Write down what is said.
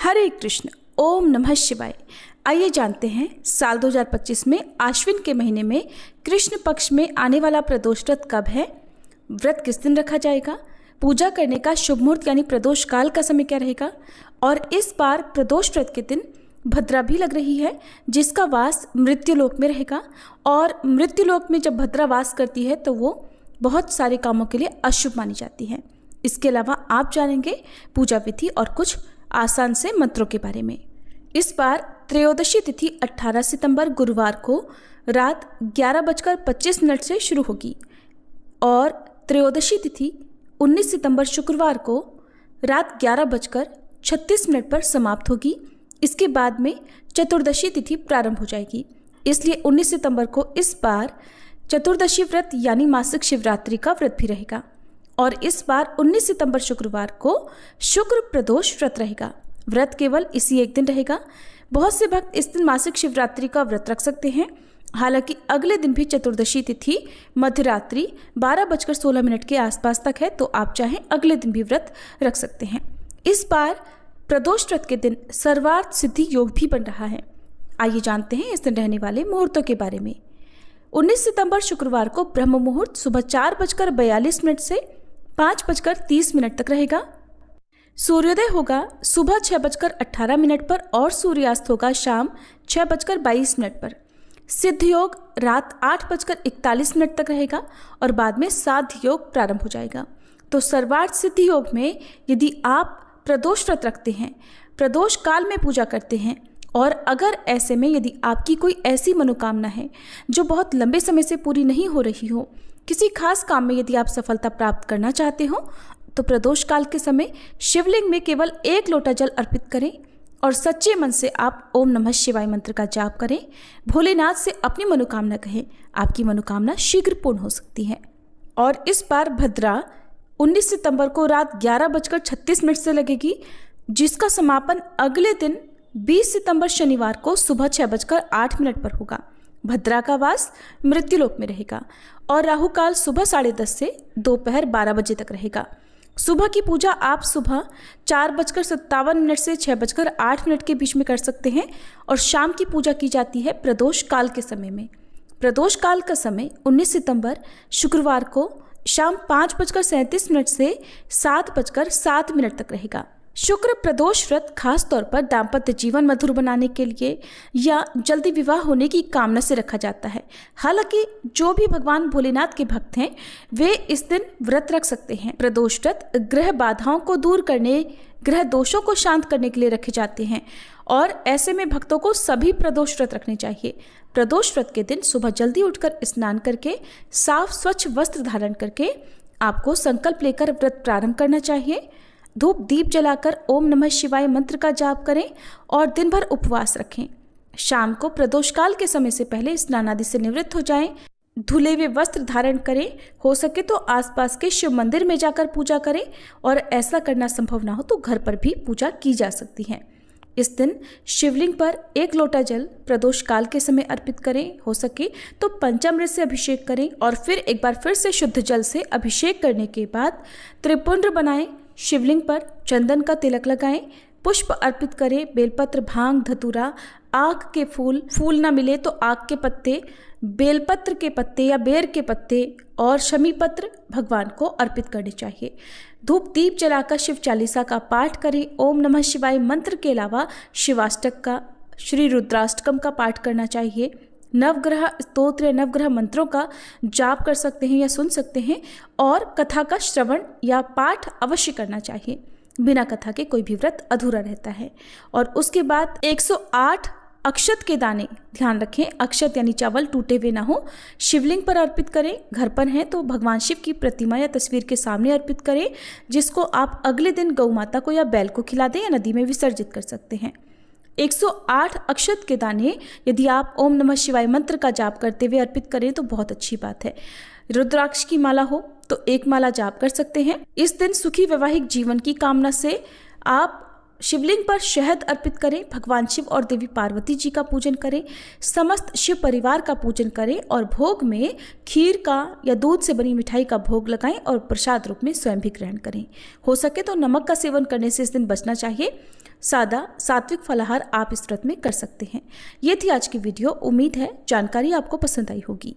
हरे कृष्ण। ओम नमः शिवाय। आइए जानते हैं साल 2025 में आश्विन के महीने में कृष्ण पक्ष में आने वाला प्रदोष व्रत कब है, व्रत किस दिन रखा जाएगा, पूजा करने का शुभ मुहूर्त यानी प्रदोष काल का समय क्या रहेगा। और इस बार प्रदोष व्रत के दिन भद्रा भी लग रही है जिसका वास मृत्युलोक में रहेगा। और मृत्युलोक में जब भद्रा वास करती है तो वो बहुत सारे कामों के लिए अशुभ मानी जाती है। इसके अलावा आप जानेंगे पूजा विधि और कुछ आसान से मंत्रों के बारे में। इस बार त्रयोदशी तिथि 18 सितंबर गुरुवार को रात 11:25 से शुरू होगी और त्रयोदशी तिथि 19 सितंबर शुक्रवार को रात 11:36 पर समाप्त होगी। इसके बाद में चतुर्दशी तिथि प्रारंभ हो जाएगी। इसलिए 19 सितंबर को इस बार चतुर्दशी व्रत यानी मासिक शिवरात्रि का व्रत भी रहेगा। और इस बार 19 सितंबर शुक्रवार को शुक्र प्रदोष व्रत रहेगा। व्रत केवल इसी एक दिन रहेगा। बहुत से भक्त इस दिन मासिक शिवरात्रि का व्रत रख सकते हैं। हालांकि अगले दिन भी चतुर्दशी तिथि मध्यरात्रि 12:16 के आसपास तक है, तो आप चाहें अगले दिन भी व्रत रख सकते हैं। इस बार प्रदोष व्रत के दिन सर्वार्थ सिद्धि योग भी बन रहा है। आइए जानते हैं इस दिन रहने वाले मुहूर्तों के बारे में। 19 सितंबर शुक्रवार को ब्रह्म मुहूर्त सुबह 4:42 से 5:30 तक रहेगा। सूर्योदय होगा सुबह 6:18 पर और सूर्यास्त होगा शाम 6:22 पर। सिद्ध योग रात 8:41 तक रहेगा और बाद में साध्य योग प्रारंभ हो जाएगा। तो सर्वार्थ सिद्धि योग में यदि आप प्रदोष व्रत रखते हैं, प्रदोष काल में पूजा करते हैं और अगर ऐसे में यदि आपकी कोई ऐसी मनोकामना है जो बहुत लंबे समय से पूरी नहीं हो रही हो, किसी खास काम में यदि आप सफलता प्राप्त करना चाहते हो, तो प्रदोष काल के समय शिवलिंग में केवल 1 लोटा जल अर्पित करें और सच्चे मन से आप ओम नमः शिवाय मंत्र का जाप करें। भोलेनाथ से अपनी मनोकामना कहें, आपकी मनोकामना शीघ्र पूर्ण हो सकती है। और इस बार भद्रा 19 सितंबर को रात 11:36 से लगेगी, जिसका समापन अगले दिन 20 सितंबर शनिवार को सुबह 6:08 पर होगा। भद्रा का वास मृत्युलोक में रहेगा और राहु काल सुबह 10:30 से दोपहर 12 बजे तक रहेगा। सुबह की पूजा आप सुबह 4:57 से 6:08 के बीच में कर सकते हैं और शाम की पूजा की जाती है प्रदोष काल के समय में। प्रदोष काल का समय 19 सितंबर शुक्रवार को शाम 5:37 से 7:07 तक रहेगा। शुक्र प्रदोष व्रत खास तौर पर दाम्पत्य जीवन मधुर बनाने के लिए या जल्दी विवाह होने की कामना से रखा जाता है। हालांकि जो भी भगवान भोलेनाथ के भक्त हैं वे इस दिन व्रत रख सकते हैं। प्रदोष व्रत ग्रह बाधाओं को दूर करने, ग्रह दोषों को शांत करने के लिए रखे जाते हैं और ऐसे में भक्तों को सभी प्रदोष व्रत रखने चाहिए। प्रदोष व्रत के दिन सुबह जल्दी उठकर स्नान करके साफ स्वच्छ वस्त्र धारण करके आपको संकल्प लेकर व्रत प्रारंभ करना चाहिए। धूप दीप जलाकर ओम नमः शिवाय मंत्र का जाप करें और दिन भर उपवास रखें। शाम को प्रदोष काल के समय से पहले स्नान आदि से निवृत्त हो जाएं। धुले हुए वस्त्र धारण करें। हो सके तो आसपास के शिव मंदिर में जाकर पूजा करें और ऐसा करना संभव ना हो तो घर पर भी पूजा की जा सकती है। इस दिन शिवलिंग पर 1 लोटा जल प्रदोष काल के समय अर्पित करें। हो सके तो पंचामृत से अभिषेक करें और फिर एक बार फिर से शुद्ध जल से अभिषेक करने के बाद त्रिपुंड बनाएं। शिवलिंग पर चंदन का तिलक लगाएं, पुष्प अर्पित करें। बेलपत्र, भांग, धतूरा, आक के फूल ना मिले तो आक के पत्ते, बेलपत्र के पत्ते या बेर के पत्ते और शमी पत्र भगवान को अर्पित करने चाहिए। धूप दीप जलाकर शिव चालीसा का पाठ करें। ओम नमः शिवाय मंत्र के अलावा शिवाष्टक का, श्री रुद्राष्टकम का पाठ करना चाहिए। नवग्रह स्तोत्र या नवग्रह मंत्रों का जाप कर सकते हैं या सुन सकते हैं और कथा का श्रवण या पाठ अवश्य करना चाहिए। बिना कथा के कोई भी व्रत अधूरा रहता है। और उसके बाद 108 अक्षत के दाने, ध्यान रखें अक्षत यानी चावल टूटे हुए ना हो, शिवलिंग पर अर्पित करें। घर पर हैं तो भगवान शिव की प्रतिमा या तस्वीर के सामने अर्पित करें, जिसको आप अगले दिन गौ माता को या बैल को खिला दें या नदी में विसर्जित कर सकते हैं। 108 अक्षत के दाने यदि आप ओम नमः शिवाय मंत्र का जाप करते हुए अर्पित करें तो बहुत अच्छी बात है। रुद्राक्ष की माला हो तो 1 माला जाप कर सकते हैं। इस दिन सुखी वैवाहिक जीवन की कामना से आप शिवलिंग पर शहद अर्पित करें। भगवान शिव और देवी पार्वती जी का पूजन करें। समस्त शिव परिवार का पूजन करें और भोग में खीर का या दूध से बनी मिठाई का भोग लगाएं और प्रसाद रूप में स्वयं भी ग्रहण करें। हो सके तो नमक का सेवन करने से इस दिन बचना चाहिए। सादा सात्विक फलाहार आप इस व्रत में कर सकते हैं। ये थी आज की वीडियो। उम्मीद है जानकारी आपको पसंद आई होगी।